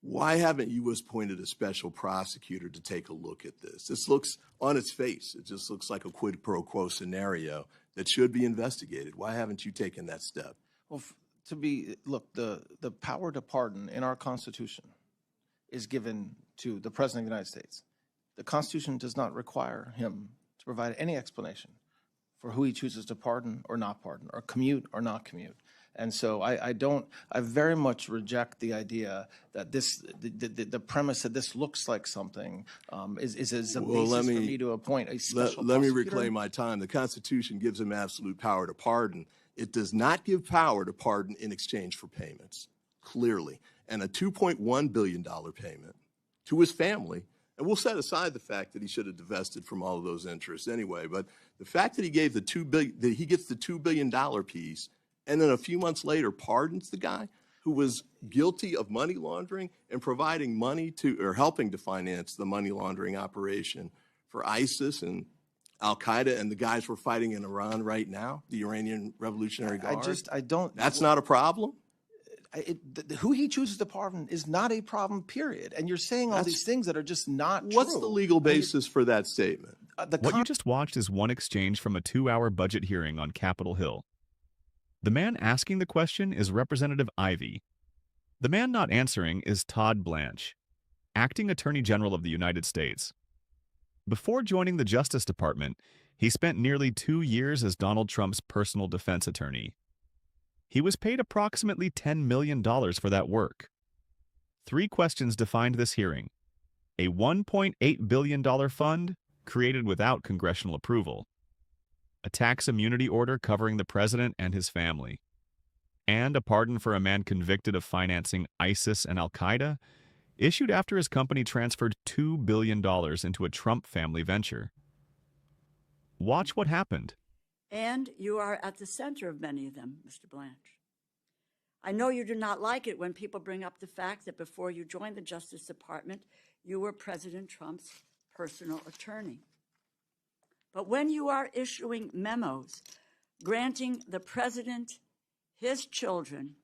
Why haven't you appointed a special prosecutor to take a look at this? This looks, on its face, it just looks like a quid pro quo scenario that should be investigated. Why haven't you taken that step? Well, look, the power to pardon in our Constitution is given to the President of the United States. The Constitution does not require him to provide any explanation for who he chooses to pardon or not pardon, or commute or not commute. And so I very much reject the idea that the premise that this looks like something is a basis for me to appoint a special prosecutor. Let me reclaim my time. The Constitution gives him absolute power to pardon. It does not give power to pardon in exchange for payments, clearly. And a $2.1 billion payment to his family, and we'll set aside the fact that he should have divested from all of those interests anyway, but the fact that he gave that he gets the $2 billion piece, and then a few months later pardons the guy who was guilty of money laundering and providing money to, or helping to finance the money laundering operation for ISIS and al-Qaeda and the guys we're fighting in Iran right now, the Iranian Revolutionary Guard. That's not a problem? Who he chooses to pardon is not a problem, period. And you're saying all these things that are just not true. What's the legal basis for that statement? What you just watched is one exchange from a 2-hour budget hearing on Capitol Hill. The man asking the question is Representative Ivey. The man not answering is Todd Blanche, Acting Attorney General of the United States. Before joining the Justice Department, he spent nearly 2 years as Donald Trump's personal defense attorney. He was paid approximately $10 million for that work. 3 questions defined this hearing: a $1.8 billion fund created without congressional approval, a tax immunity order covering the president and his family, and a pardon for a man convicted of financing ISIS and al-Qaeda, issued after his company transferred $2 billion into a Trump family venture. Watch what happened. And you are at the center of many of them, Mr. Blanche. I know you do not like it when people bring up the fact that before you joined the Justice Department, you were President Trump's personal attorney. But when you are issuing memos granting the president, his children,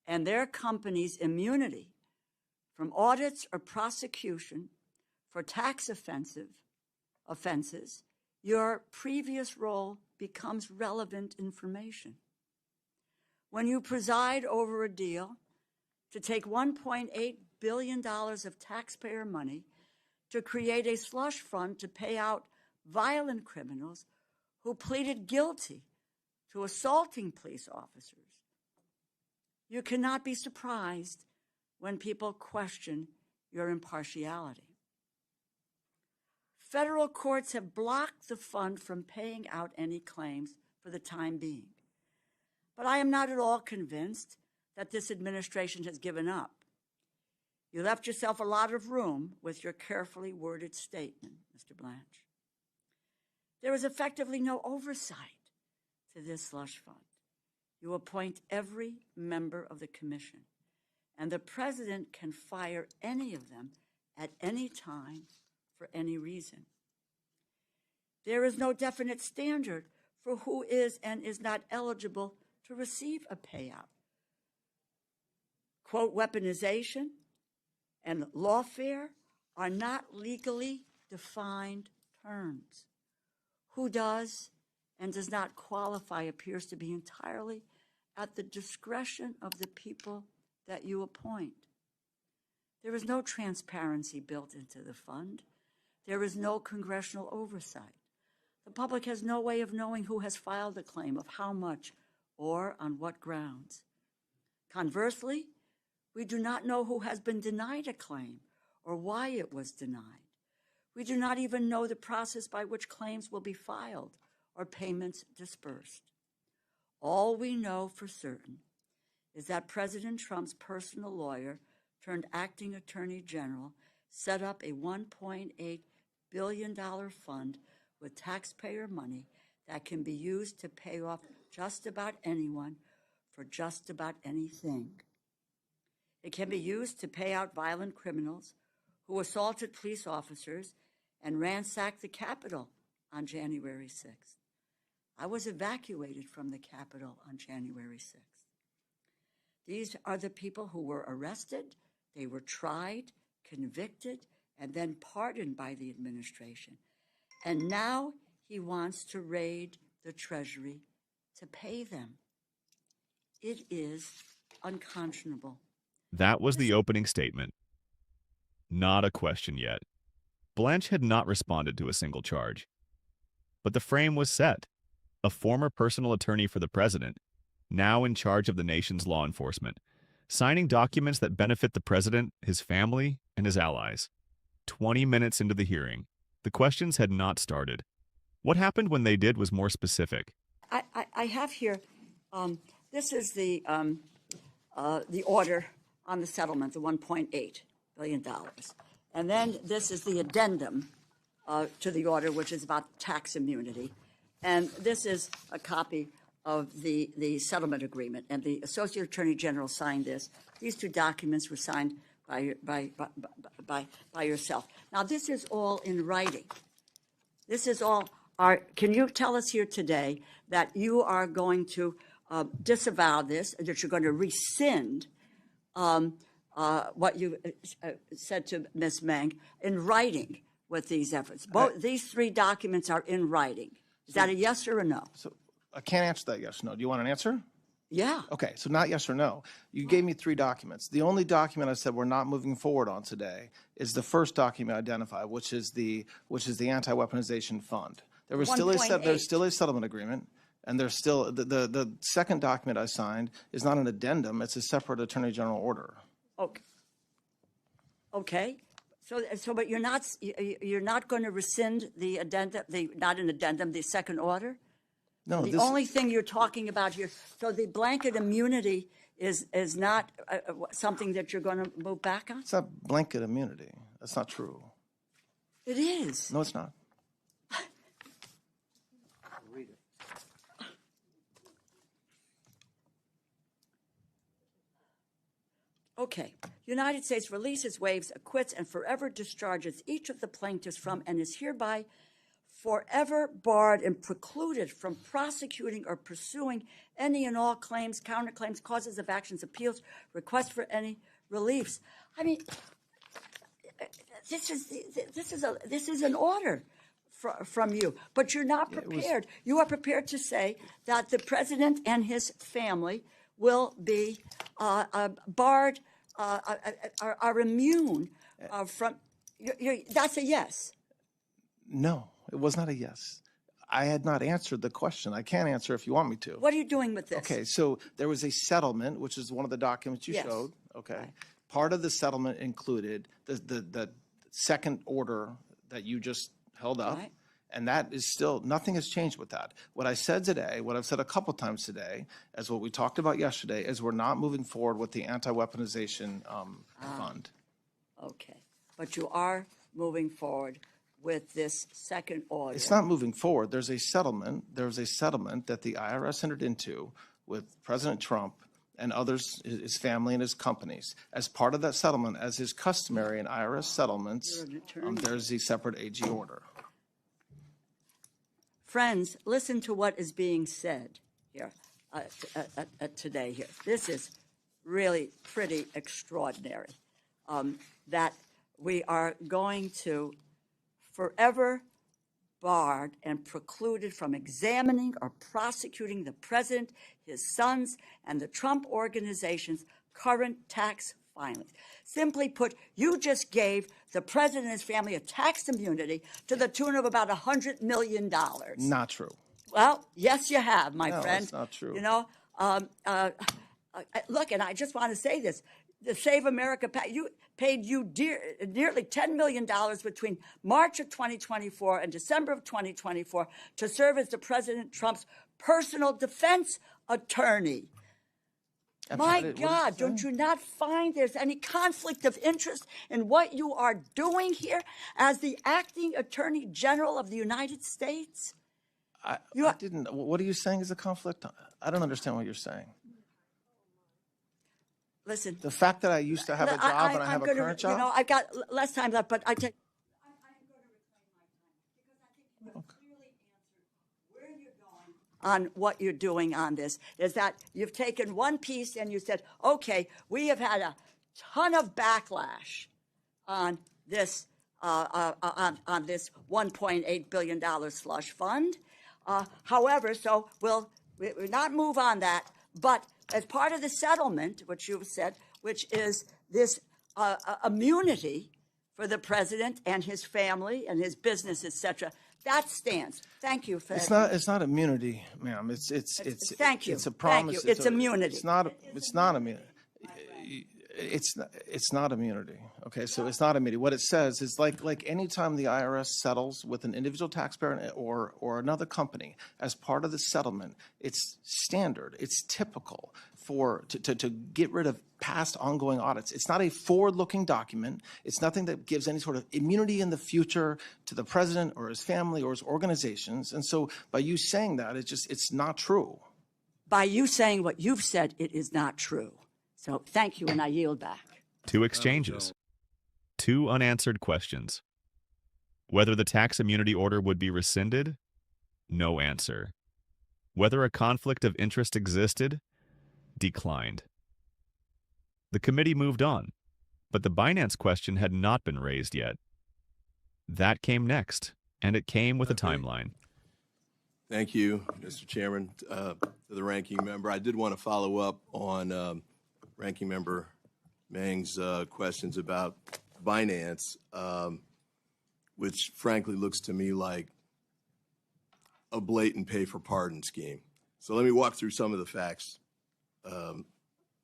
and their companies immunity from audits or prosecution for tax offenses, your previous role becomes relevant information. When you preside over a deal to take $1.8 billion of taxpayer money to create a slush fund to pay out violent criminals who pleaded guilty to assaulting police officers, you cannot be surprised when people question your impartiality. Federal courts have blocked the fund from paying out any claims for the time being. But I am not at all convinced that this administration has given up. You left yourself a lot of room with your carefully worded statement, Mr. Blanche. There is effectively no oversight to this slush fund. You appoint every member of the commission, and the president can fire any of them at any time for any reason. There is no definite standard for who is and is not eligible to receive a payout. Quote, weaponization and lawfare are not legally defined terms. Who does and does not qualify appears to be entirely at the discretion of the people that you appoint. There is no transparency built into the fund. There is no congressional oversight. The public has no way of knowing who has filed a claim, of how much, or on what grounds. Conversely, we do not know who has been denied a claim or why it was denied. We do not even know the process by which claims will be filed or payments dispersed. All we know for certain is that President Trump's personal lawyer turned acting attorney general set up a $1.8 billion fund with taxpayer money that can be used to pay off just about anyone for just about anything. It can be used to pay out violent criminals who assaulted police officers and ransacked the Capitol on January 6th. I was evacuated from the Capitol on January 6th. These are the people who were arrested, They were tried, convicted, and then pardoned by the administration. And now he wants to raid the Treasury to pay them. It is unconscionable. That was the opening statement. Not a question yet. Blanche had not responded to a single charge. But the frame was set. A former personal attorney for the president, now in charge of the nation's law enforcement, signing documents that benefit the president, his family, and his allies. 20 minutes into the hearing, the questions had not started. What happened when they did was more specific. I have here, this is the order on the settlement, the $1.8 billion. And then this is the addendum to the order, which is about tax immunity. And this is a copy of the settlement agreement. And the Associate Attorney General signed this. These two documents were signed by yourself. Now, this is all in writing. This is all. Can you tell us here today that you are going to disavow this, that you're going to rescind what you said to Ms. Meng in writing with these efforts? These three documents are in writing. Is that a yes or a no? So I can't answer that yes or no. Do you want an answer? Yeah. Okay, so not yes or no. You gave me three documents. The only document I said we're not moving forward on today is the first document identified, which is the anti-weaponization fund. There's still a settlement agreement, and there's still the second document I signed is not an addendum; it's a separate Attorney General order. Okay. Okay. So, but you're not going to rescind the addendum, not an addendum, the second order? No. The only thing you're talking about here, so the blanket immunity is not something that you're going to move back on? It's not blanket immunity. That's not true. It is. No, it's not. Read it. Okay. United States releases, waives, acquits, and forever discharges each of the plaintiffs from and is hereby forever barred and precluded from prosecuting or pursuing any and all claims, counterclaims, causes of actions, appeals, requests for any reliefs. I mean, this is an order from you, but you're not prepared. You are prepared to say that the president and his family will be barred, are immune from. That's a yes. No, it was not a yes. I had not answered the question. I can't answer if you want me to. What are you doing with this? Okay, so there was a settlement, which is one of the documents you showed. Okay. Right. Part of the settlement included the second order that you just held up. Right. And that is still, nothing has changed with that. What I said today, what I've said a couple times today, as what we talked about yesterday, is we're not moving forward with the anti-weaponization fund. Okay, but you are moving forward with this second order. It's not moving forward. There's a settlement. There's a settlement that the IRS entered into with President Trump and others, his family and his companies. As part of that settlement, as is customary in IRS settlements, there's a separate AG order. Friends, listen to what is being said here today here. This is really pretty extraordinary, that we are going to forever barred and precluded from examining or prosecuting the president, his sons, and the Trump organization's current tax filings. Simply put, you just gave the president and his family a tax immunity to the tune of about $100 million. Not true. Well, yes, you have, my No, friend. it's not true. You know, look, and I just want to say this. The Save America paid you nearly $10 million between March of 2024 and December of 2024 to serve as the President Trump's personal defense attorney. My God, don't you not find there's any conflict of interest in what you are doing here as the acting Attorney General of the United States? I didn't. What are you saying is a conflict? I don't understand what you're saying. Listen. The fact that I used to have a job and I have a current job? You know, I've got less time left, but I am going to reclaim my time because I think you have clearly answered where you're going on what you're doing on this, is that you've taken one piece and you said, okay, we have had a ton of backlash on this on this $1.8 billion slush fund. However, so we'll not move on that, but as part of the settlement, which you've said, which is this immunity for the president and his family and his business, etc., that stands. Thank you for that. It's not immunity, ma'am. It's thank you. It's a promise. Thank you. It's immunity. It's not immunity. It's not immunity. Okay, so it's not immunity. What it says is like any time the IRS settles with an individual taxpayer or another company as part of the settlement, it's standard. It's typical to get rid of past ongoing audits. It's not a forward-looking document. It's nothing that gives any sort of immunity in the future to the president or his family or his organizations. And so by you saying that, it's not true. By you saying what you've said, it is not true. So thank you, and I yield back. 2 exchanges. 2 unanswered questions. Whether the tax immunity order would be rescinded? No answer. Whether a conflict of interest existed? Declined. The committee moved on, but the Binance question had not been raised yet. That came next, and it came with a timeline. Thank you, Mr. Chairman. To the ranking member, I did want to follow up on Ranking Member Meng's questions about Binance, which frankly looks to me like a blatant pay-for-pardon scheme. So let me walk through some of the facts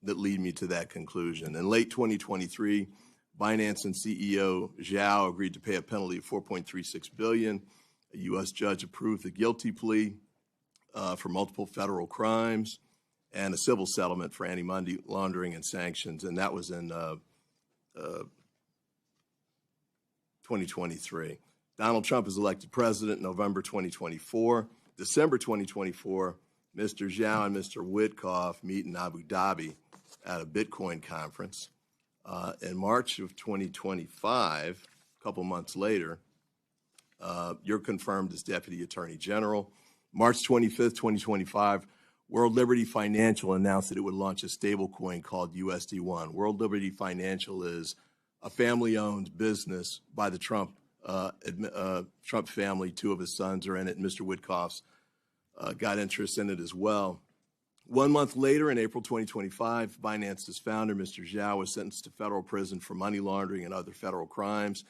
that lead me to that conclusion. In late 2023, Binance and CEO Zhao agreed to pay a penalty of $4.36 billion. A U.S. judge approved the guilty plea for multiple federal crimes and a civil settlement for anti-money laundering and sanctions, and that was in 2023. Donald Trump is elected president in November 2024. December 2024, Mr. Zhao and Mr. Witkoff meet in Abu Dhabi at a Bitcoin conference. In March of 2025, a couple months later, you're confirmed as Deputy Attorney General. March 25th, 2025, World Liberty Financial announced that it would launch a stablecoin called USD1. World Liberty Financial is a family-owned business by the Trump family. 2 of his sons are in it, and Mr. Witkoff's got interest in it as well. 1 month later, in April 2025, Binance's founder, Mr. Zhao, was sentenced to federal prison for money laundering and other federal crimes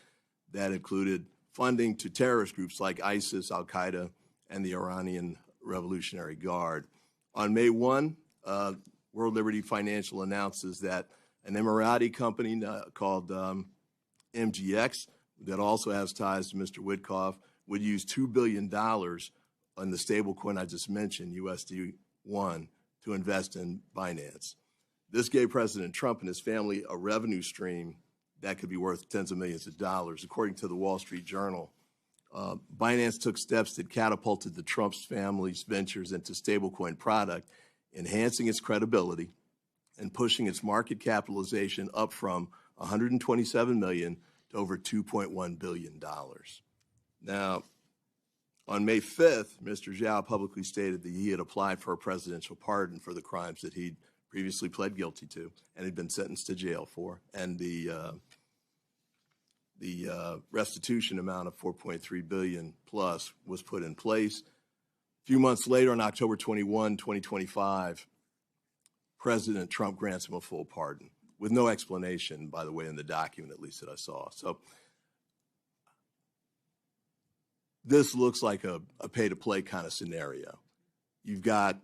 that included funding to terrorist groups like ISIS, al-Qaeda, and the Iranian Revolutionary Guard. On May 1, World Liberty Financial announces that an Emirati company called MGX, that also has ties to Mr. Witkoff, would use $2 billion on the stablecoin I just mentioned, USD1, to invest in Binance. This gave President Trump and his family a revenue stream that could be worth tens of millions of dollars. According to the Wall Street Journal, Binance took steps that catapulted the Trump's family's ventures into stablecoin product, enhancing its credibility and pushing its market capitalization up from $127 million to over $2.1 billion. Now, on May 5th, Mr. Zhao publicly stated that he had applied for a presidential pardon for the crimes that he'd previously pled guilty to and had been sentenced to jail for, and the restitution amount of $4.3 billion plus was put in place. A few months later, on October 21, 2025, President Trump grants him a full pardon with no explanation, by the way, in the document, at least that I saw. So this looks like a pay-to-play kind of scenario. You've got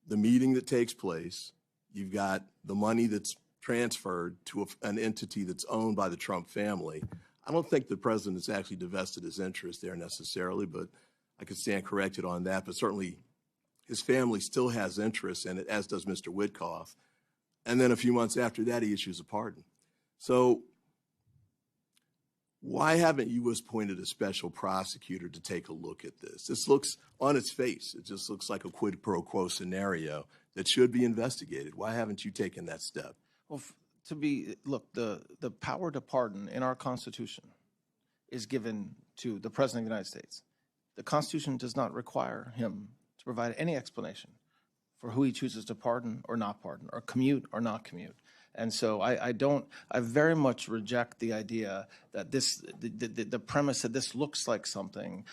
the meeting that takes place. You've got the money that's transferred to an entity that's owned by the Trump family. I don't think the president has actually divested his interest there necessarily, but I could stand corrected on that. But certainly his family still has interest in it, as does Mr. Witkoff. And then a few months after that, he issues a pardon. So why haven't you appointed a special prosecutor to take a look at this? This looks, on its face, it just looks like a quid pro quo scenario that should be investigated. Why haven't you taken that step? Well, look, the power to pardon in our Constitution is given to the President of the United States. The Constitution does not require him to provide any explanation for who he chooses to pardon or not pardon, or commute or not commute. And so I very much reject the idea that the premise that this looks like something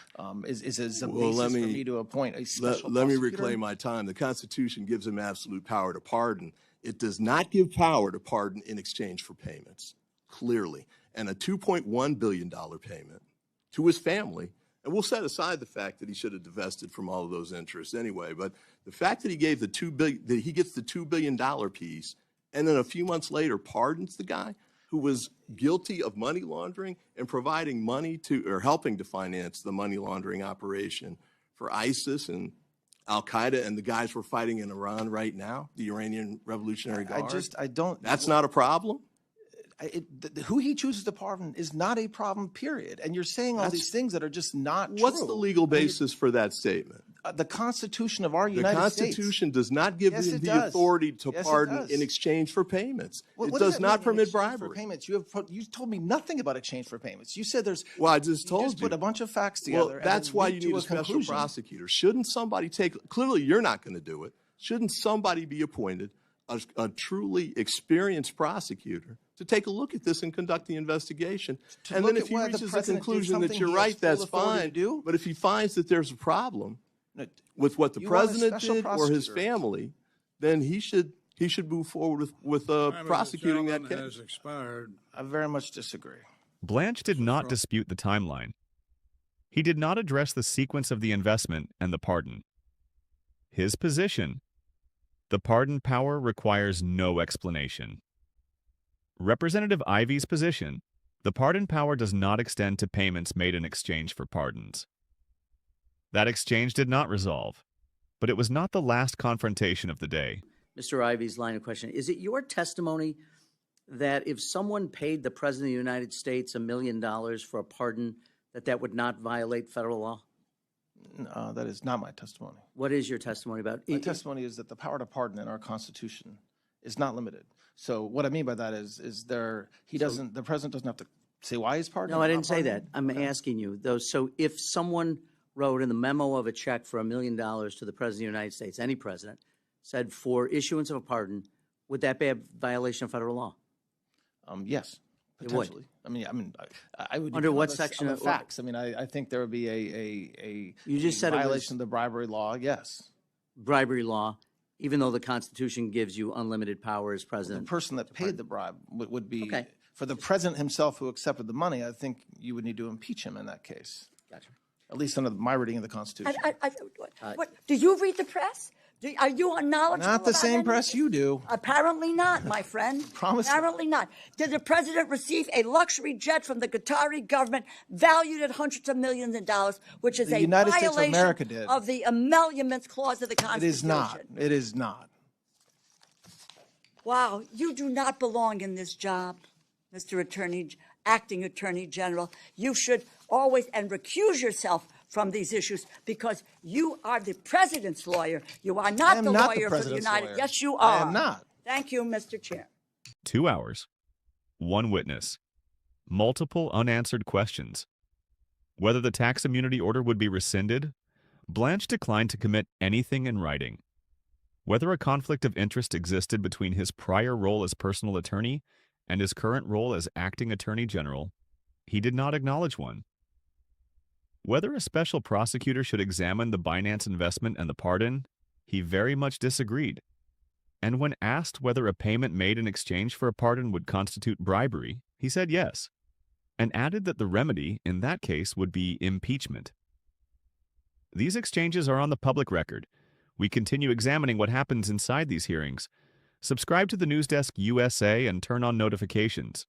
is a basis for me to appoint a special Let me prosecutor. reclaim my time. The Constitution gives him absolute power to pardon. It does not give power to pardon in exchange for payments, clearly. And a $2.1 billion payment to his family, and we'll set aside the fact that he should have divested from all of those interests anyway, but the fact that he gave that he gets the $2 billion piece, and then a few months later pardons the guy who was guilty of money laundering and providing money to, or helping to finance the money laundering operation for ISIS and al-Qaeda and the guys we're fighting in Iran right now, the Iranian Revolutionary Guard. I don't. That's not a problem? Who he chooses to pardon is not a problem, period. And you're saying all these things that are just not true. What's the legal basis for that statement? The Constitution of our United States. The Constitution does not give him the authority to pardon in exchange for payments. It does not permit bribery. For payments? You told me nothing about exchange for payments. You said there's. Well, I just told you. Just put a bunch of facts together. Well, that's why you need a special prosecutor. Shouldn't somebody clearly you're not going to do it. Shouldn't somebody be appointed, a truly experienced prosecutor, to take a look at this and conduct the investigation? And then if he reaches the conclusion that you're right, that's fine. But if he finds that there's a problem with what the president did or his family, then he should move forward with prosecuting that case. Has expired. I very much disagree. Blanche did not dispute the timeline. He did not address the sequence of the investment and the pardon. His position: the pardon power requires no explanation. Representative Ivey's position: the pardon power does not extend to payments made in exchange for pardons. That exchange did not resolve, but it was not the last confrontation of the day. Mr. Ivey's line of question: is it your testimony that if someone paid the President of the United States $1 million for a pardon, that would not violate federal law? No, that is not my testimony. What is your testimony about? My testimony is that the power to pardon in our Constitution is not limited. So what I mean by that is the president doesn't have to say why he's pardoning. No, I didn't say that. I'm asking you, though. So if someone wrote in the memo of a check for $1 million to the President of the United States, any president, said for issuance of a pardon, would that be a violation of federal law? Yes, potentially. I would. Under what section of facts? I think there would be a you just said violation of the bribery law. Yes, bribery law, even though the Constitution gives you unlimited power as president. The person that paid the bribe would be okay. For the president himself who accepted the money. I think you would need to impeach him in that case. Gotcha. At least under my reading of the Constitution. What, do you read the press? Are you knowledgeable? Not the same press you do. Apparently not, my friend. Promise. Apparently not. Did the president receive a luxury jet from the Qatari government valued at hundreds of millions of dollars, which is the a United violation States of America did. Of the emoluments clause of the Constitution? It is not. It is not. Wow, you do not belong in this job, Mr. Acting Attorney General. You should always recuse yourself from these issues because you are the president's lawyer. You are not the lawyer for the United States. Yes, you are. I am not. Thank you, Mr. Chair. 2 hours, one witness, multiple unanswered questions. Whether the tax immunity order would be rescinded, Blanche declined to commit anything in writing. Whether a conflict of interest existed between his prior role as personal attorney and his current role as acting attorney general, he did not acknowledge one. Whether a special prosecutor should examine the Binance investment and the pardon, he very much disagreed. And when asked whether a payment made in exchange for a pardon would constitute bribery, he said yes, and added that the remedy in that case would be impeachment. These exchanges are on the public record. We continue examining what happens inside these hearings. Subscribe to the News Desk USA and turn on notifications.